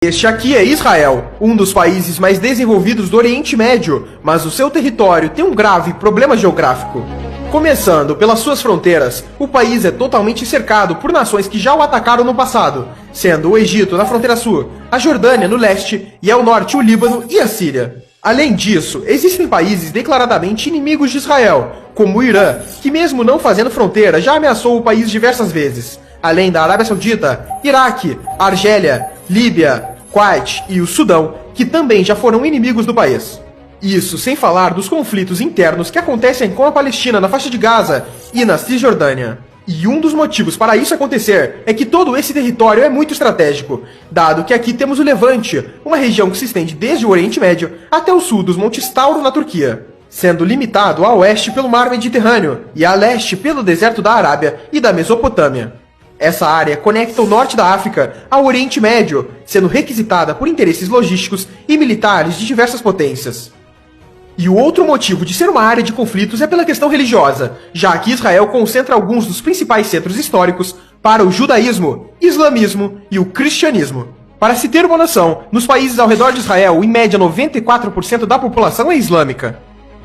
Este aqui é Israel, um dos países mais desenvolvidos do Oriente Médio, mas o seu território tem um grave problema geográfico. Começando pelas suas fronteiras, o país é totalmente cercado por nações que já o atacaram no passado, sendo o Egito na fronteira sul, a Jordânia no leste e ao norte o Líbano e a Síria. Além disso, existem países declaradamente inimigos de Israel, como o Irã, que mesmo não fazendo fronteira já ameaçou o país diversas vezes, além da Arábia Saudita, Iraque, Argélia, Líbia, Kuwait e o Sudão, que também já foram inimigos do país. Isso sem falar dos conflitos internos que acontecem com a Palestina na faixa de Gaza e na Cisjordânia. E um dos motivos para isso acontecer é que todo esse território é muito estratégico, dado que aqui temos o Levante, uma região que se estende desde o Oriente Médio até o sul dos Montes Tauro na Turquia, sendo limitado a oeste pelo Mar Mediterrâneo e a leste pelo deserto da Arábia e da Mesopotâmia. Essa área conecta o norte da África ao Oriente Médio, sendo requisitada por interesses logísticos e militares de diversas potências. E o outro motivo de ser uma área de conflitos é pela questão religiosa, já que Israel concentra alguns dos principais centros históricos para o judaísmo, islamismo e o cristianismo. Para se ter uma noção, nos países ao redor de Israel, em média 94% da população é islâmica,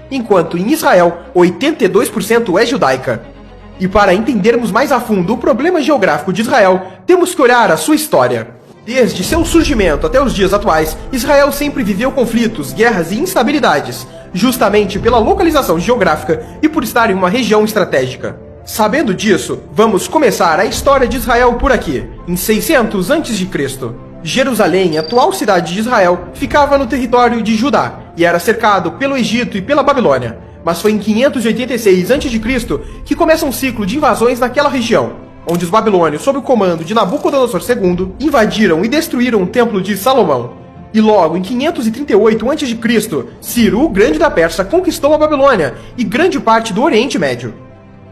enquanto em Israel 82% é judaica. E para entendermos mais a fundo o problema geográfico de Israel, temos que olhar a sua história. Desde seu surgimento até os dias atuais, Israel sempre viveu conflitos, guerras e instabilidades, justamente pela localização geográfica e por estar em uma região estratégica. Sabendo disso, vamos começar a história de Israel por aqui, em 600 a.C. Jerusalém, atual cidade de Israel, ficava no território de Judá e era cercado pelo Egito e pela Babilônia. Mas foi em 586 a.C. que começa um ciclo de invasões naquela região, onde os babilônios, sob o comando de Nabucodonosor II, invadiram e destruíram o Templo de Salomão. E logo em 538 a.C., Ciro, o Grande da Pérsia, conquistou a Babilônia e grande parte do Oriente Médio.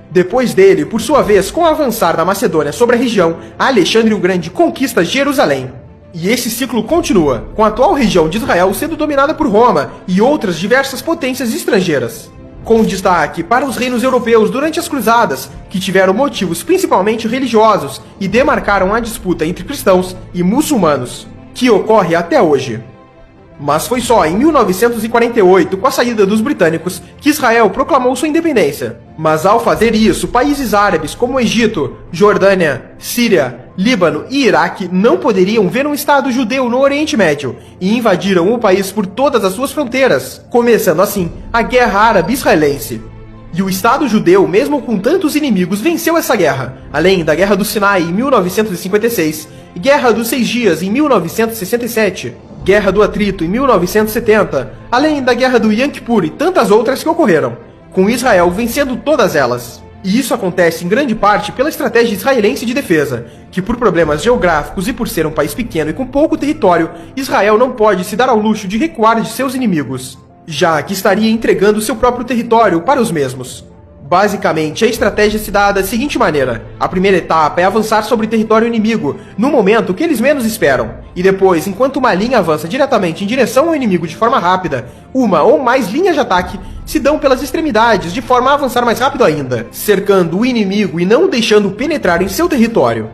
Depois dele, por sua vez, com o avançar da Macedônia sobre a região, Alexandre o Grande conquista Jerusalém. E esse ciclo continua, com a atual região de Israel sendo dominada por Roma e outras diversas potências estrangeiras, com destaque para os reinos europeus durante as Cruzadas, que tiveram motivos principalmente religiosos e demarcaram a disputa entre cristãos e muçulmanos, que ocorre até hoje. Mas foi só em 1948, com a saída dos britânicos, que Israel proclamou sua independência. Mas ao fazer isso, países árabes como Egito, Jordânia, Síria, Líbano e Iraque não poderiam ver um Estado judeu no Oriente Médio e invadiram o país por todas as suas fronteiras, começando assim a Guerra Árabe-Israelense. E o Estado judeu, mesmo com tantos inimigos, venceu essa guerra, além da Guerra do Sinai em 1956, Guerra dos 6 Dias em 1967, Guerra do Atrito em 1970, além da Guerra do Yom Kippur e tantas outras que ocorreram, com Israel vencendo todas elas. E isso acontece em grande parte pela estratégia israelense de defesa, que por problemas geográficos e por ser um país pequeno e com pouco território, Israel não pode se dar ao luxo de recuar de seus inimigos, já que estaria entregando seu próprio território para os mesmos. Basicamente, a estratégia se dá da seguinte maneira: a primeira etapa é avançar sobre território inimigo, no momento que eles menos esperam, e depois, enquanto uma linha avança diretamente em direção ao inimigo de forma rápida, uma ou mais linhas de ataque se dão pelas extremidades de forma a avançar mais rápido ainda, cercando o inimigo e não o deixando penetrar em seu território.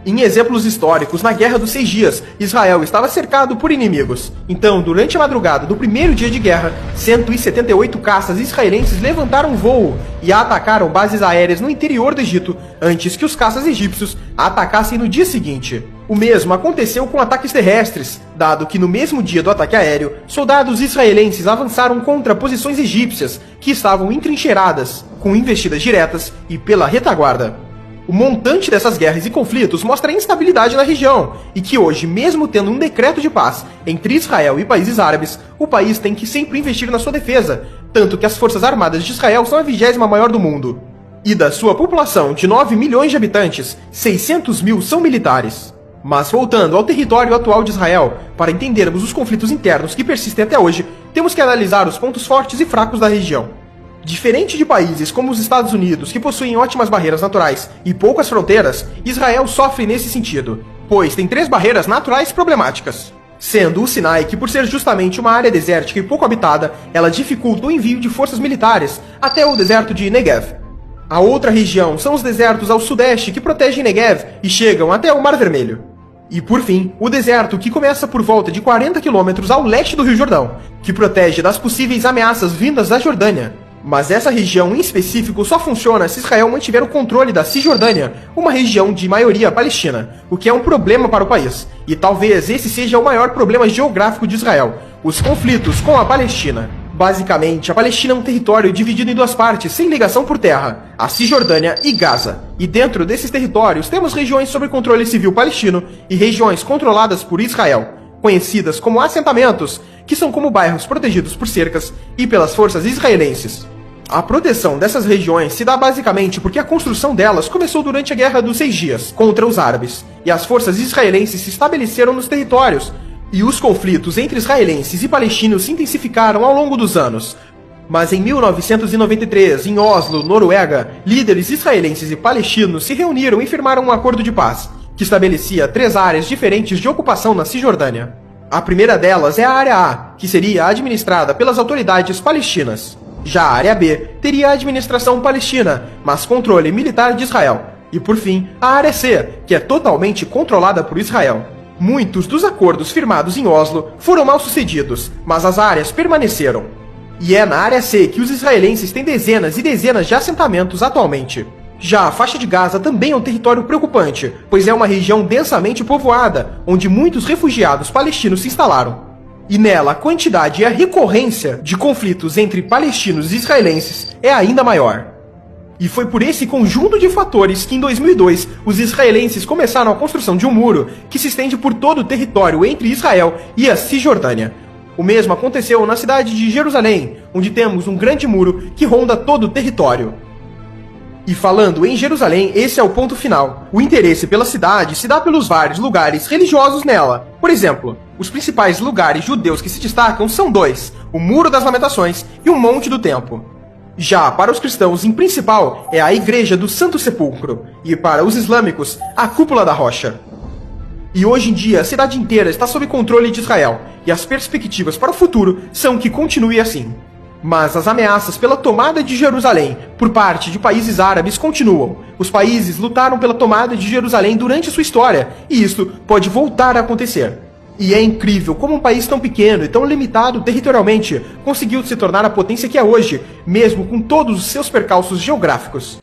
Em exemplos históricos, na Guerra dos 6 Dias, Israel estava cercado por inimigos. Então, durante a madrugada do primeiro dia de guerra, 178 caças israelenses levantaram voo e atacaram bases aéreas no interior do Egito, antes que os caças egípcios atacassem no dia seguinte. O mesmo aconteceu com ataques terrestres, dado que no mesmo dia do ataque aéreo, soldados israelenses avançaram contra posições egípcias que estavam entrincheiradas, com investidas diretas e pela retaguarda. O montante dessas guerras e conflitos mostra a instabilidade na região, e que hoje, mesmo tendo um decreto de paz entre Israel e países árabes, o país tem que sempre investir na sua defesa, tanto que as forças armadas de Israel são a 20ª maior do mundo. E da sua população de 9 milhões de habitantes, 600 mil são militares. Mas voltando ao território atual de Israel, para entendermos os conflitos internos que persistem até hoje, temos que analisar os pontos fortes e fracos da região. Diferente de países como os Estados Unidos, que possuem ótimas barreiras naturais e poucas fronteiras, Israel sofre nesse sentido, pois tem 3 barreiras naturais problemáticas. Sendo o Sinai, que por ser justamente uma área desértica e pouco habitada, ela dificulta o envio de forças militares até o deserto de Negev. A outra região são os desertos ao sudeste que protegem Negev e chegam até o Mar Vermelho. E por fim, o deserto, que começa por volta de 40 quilômetros ao leste do Rio Jordão, que protege das possíveis ameaças vindas da Jordânia. Mas essa região em específico só funciona se Israel mantiver o controle da Cisjordânia, uma região de maioria palestina, o que é um problema para o país. E talvez esse seja o maior problema geográfico de Israel, os conflitos com a Palestina. Basicamente, a Palestina é um território dividido em duas partes, sem ligação por terra, a Cisjordânia e Gaza. E dentro desses territórios temos regiões sob controle civil palestino e regiões controladas por Israel, conhecidas como assentamentos, que são como bairros protegidos por cercas e pelas forças israelenses. A proteção dessas regiões se dá basicamente porque a construção delas começou durante a Guerra dos 6 Dias contra os árabes, e as forças israelenses se estabeleceram nos territórios, e os conflitos entre israelenses e palestinos se intensificaram ao longo dos anos. Mas em 1993, em Oslo, Noruega, líderes israelenses e palestinos se reuniram e firmaram um acordo de paz, que estabelecia 3 áreas diferentes de ocupação na Cisjordânia. A primeira delas é a Área A, que seria administrada pelas autoridades palestinas. Já a Área B teria a administração palestina, mas controle militar de Israel. E por fim, a Área C, que é totalmente controlada por Israel. Muitos dos acordos firmados em Oslo foram mal sucedidos, mas as áreas permaneceram. E é na Área C que os israelenses têm dezenas e dezenas de assentamentos atualmente. Já a faixa de Gaza também é um território preocupante, pois é uma região densamente povoada, onde muitos refugiados palestinos se instalaram. E nela, a quantidade e a recorrência de conflitos entre palestinos e israelenses é ainda maior. E foi por esse conjunto de fatores que em 2002 os israelenses começaram a construção de um muro que se estende por todo o território entre Israel e a Cisjordânia. O mesmo aconteceu na cidade de Jerusalém, onde temos um grande muro que ronda todo o território. E falando em Jerusalém, esse é o ponto final. O interesse pela cidade se dá pelos vários lugares religiosos nela. Por exemplo, os principais lugares judeus que se destacam são 2, o Muro das Lamentações e o Monte do Templo. Já para os cristãos, em principal, é a Igreja do Santo Sepulcro, e para os islâmicos, a Cúpula da Rocha. E hoje em dia, a cidade inteira está sob controle de Israel, e as perspectivas para o futuro são que continue assim. Mas as ameaças pela tomada de Jerusalém por parte de países árabes continuam. Os países lutaram pela tomada de Jerusalém durante sua história, e isso pode voltar a acontecer. E é incrível como um país tão pequeno e tão limitado territorialmente conseguiu se tornar a potência que é hoje, mesmo com todos os seus percalços geográficos.